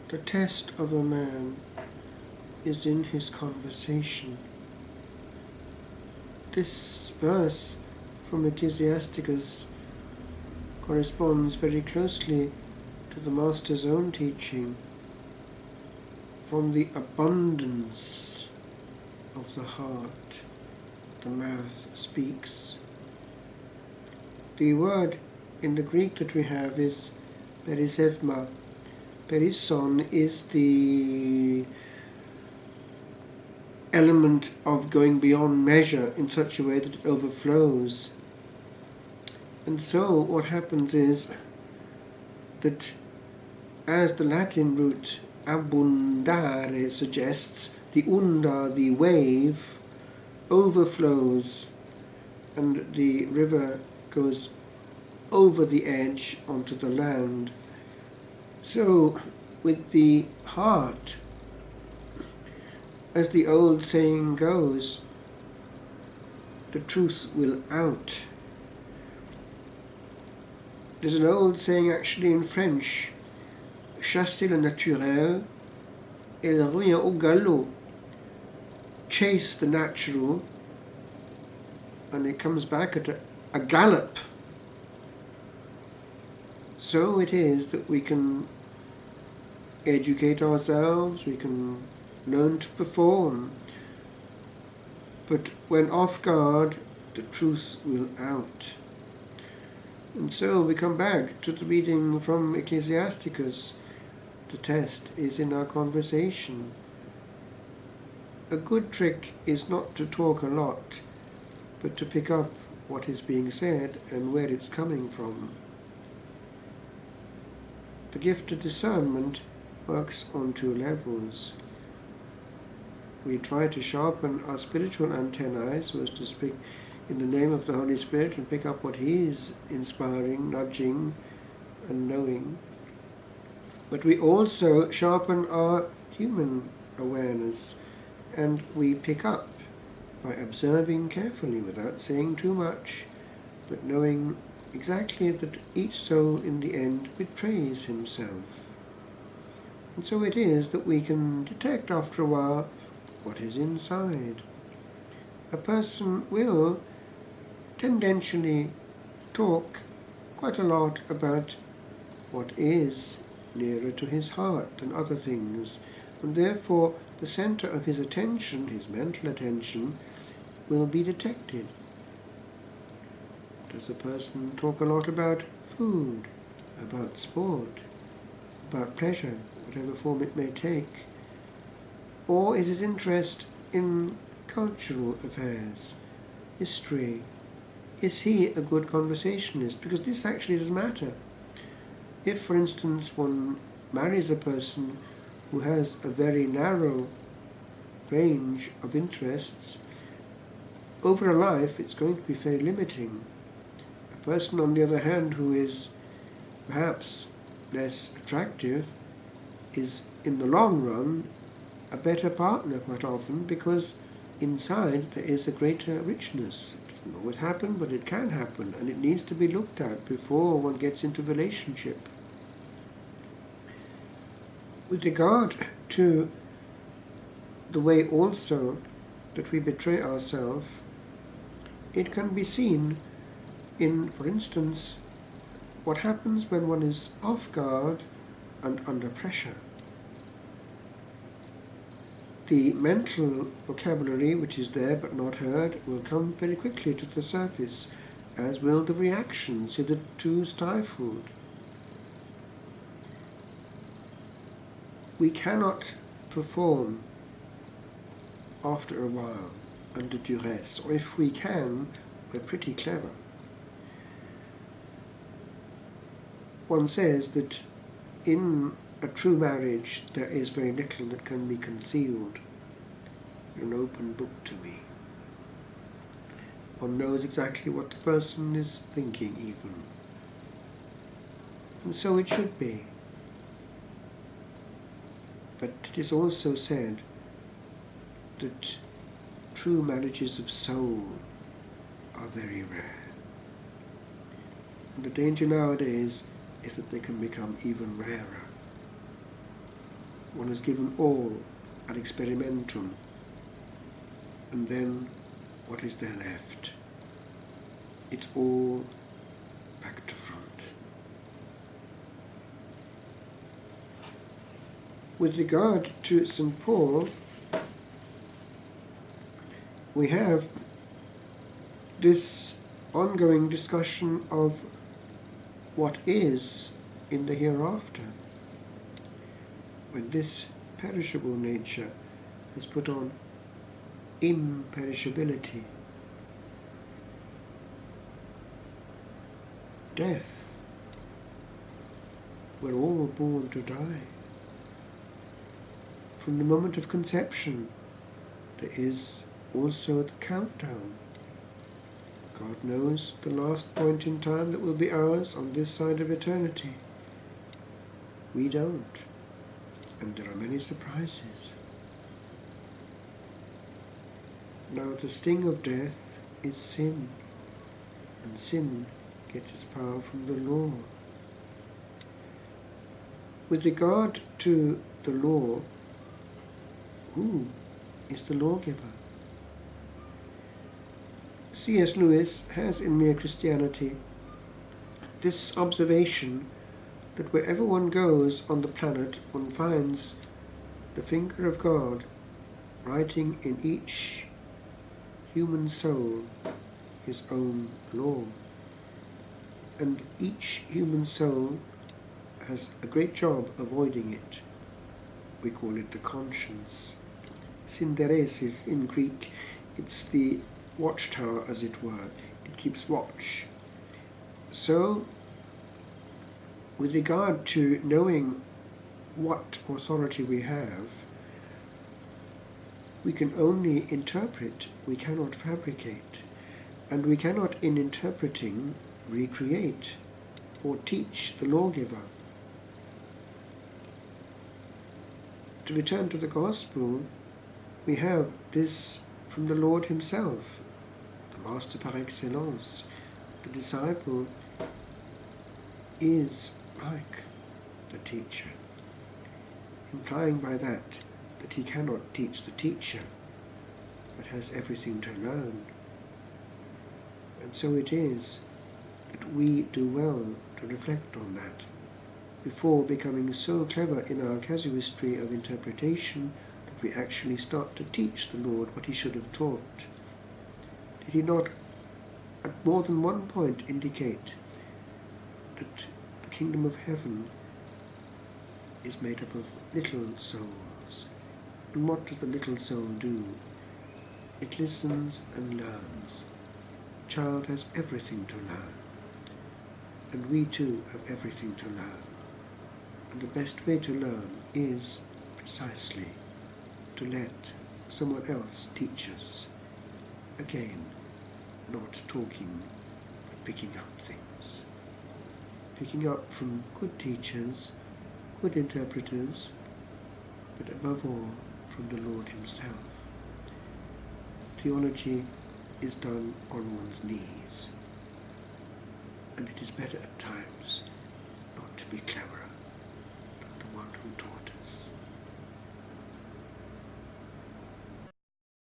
The test of a man is in his conversation. This verse from Ecclesiasticus corresponds very closely to the Master's own teaching. From the abundance of the heart, the mouth speaks. The word in the Greek that we have is perisevma. Perisson is the element of going beyond measure in such a way that it overflows. And so what happens is that, as the Latin root abundare suggests, the unda, the wave, overflows and the river goes over the edge onto the land. So with the heart, as the old saying goes, the truth will out. There's an old saying actually in French, chasser le naturel et le revient au galop. Chase the natural and it comes back at a gallop. So it is that we can educate ourselves, we can learn to perform, but when off guard, the truth will out. And so we come back to the reading from Ecclesiasticus. The test is in our conversation. A good trick is not to talk a lot, but to pick up what is being said and where it's coming from. The gift of discernment works on two levels. We try to sharpen our spiritual antennae, so as to speak in the name of the Holy Spirit and pick up what He is inspiring, nudging and knowing. But we also sharpen our human awareness, and we pick up by observing carefully without saying too much, but knowing exactly that each soul in the end betrays himself. And so it is that we can detect after a while what is inside. A person will tendentially talk quite a lot about what is nearer to his heart than other things, and therefore the center of his attention, his mental attention, will be detected. Does a person talk a lot about food, about sport, about pleasure, whatever form it may take? Or is his interest in cultural affairs, history? Is he a good conversationalist? Because this actually does matter. If, for instance, one marries a person who has a very narrow range of interests, over a life it's going to be very limiting. A person, on the other hand, who is perhaps less attractive is, in the long run, a better partner quite often, because inside there is a greater richness. It doesn't always happen, but it can happen, and it needs to be looked at before one gets into relationship. With regard to the way also that we betray ourselves, it can be seen in, for instance, what happens when one is off guard and under pressure. The mental vocabulary which is there but not heard will come very quickly to the surface, as will the reactions hitherto stifled. We cannot perform after a while under duress, or if we can, we're pretty clever. One says that in a true marriage there is very little that can be concealed. You're an open book to me. One knows exactly what the person is thinking even. And so it should be. But it is also said that true marriages of soul are very rare. And the danger nowadays is that they can become even rarer. One has given all ad experimentum, and then what is there left? It's all back to front. With regard to St. Paul, we have this ongoing discussion of what is in the hereafter, when this perishable nature has put on imperishability. Death, we're all born to die. From the moment of conception, there is also the countdown. God knows the last point in time that will be ours on this side of eternity. We don't, and there are many surprises. Now the sting of death is sin, and sin gets its power from the law. With regard to the law, who is the lawgiver? C.S. Lewis has in Mere Christianity this observation that wherever one goes on the planet, one finds the finger of God writing in each human soul his own law. And each human soul has a great job avoiding it. We call it the conscience. Synderesis in Greek, it's the watchtower, as it were. It keeps watch. So, with regard to knowing what authority we have, we can only interpret, we cannot fabricate. And we cannot, in interpreting, recreate or teach the lawgiver. To return to the Gospel, we have this from the Lord himself, the Master par excellence. The disciple is like the teacher, implying by that he cannot teach the teacher, but has everything to learn. And so it is that we do well to reflect on that, before becoming so clever in our casuistry of interpretation that we actually start to teach the Lord what he should have taught. Did he not at more than one point indicate that the kingdom of heaven is made up of little souls? And what does the little soul do? It listens and learns. The child has everything to learn, and we too have everything to learn. And the best way to learn is precisely to let someone else teach us. Again, not talking, but picking up things. Picking up from good teachers, good interpreters, but above all, from the Lord himself. Theology is done on one's knees, and it is better at times not to be cleverer than the one who taught.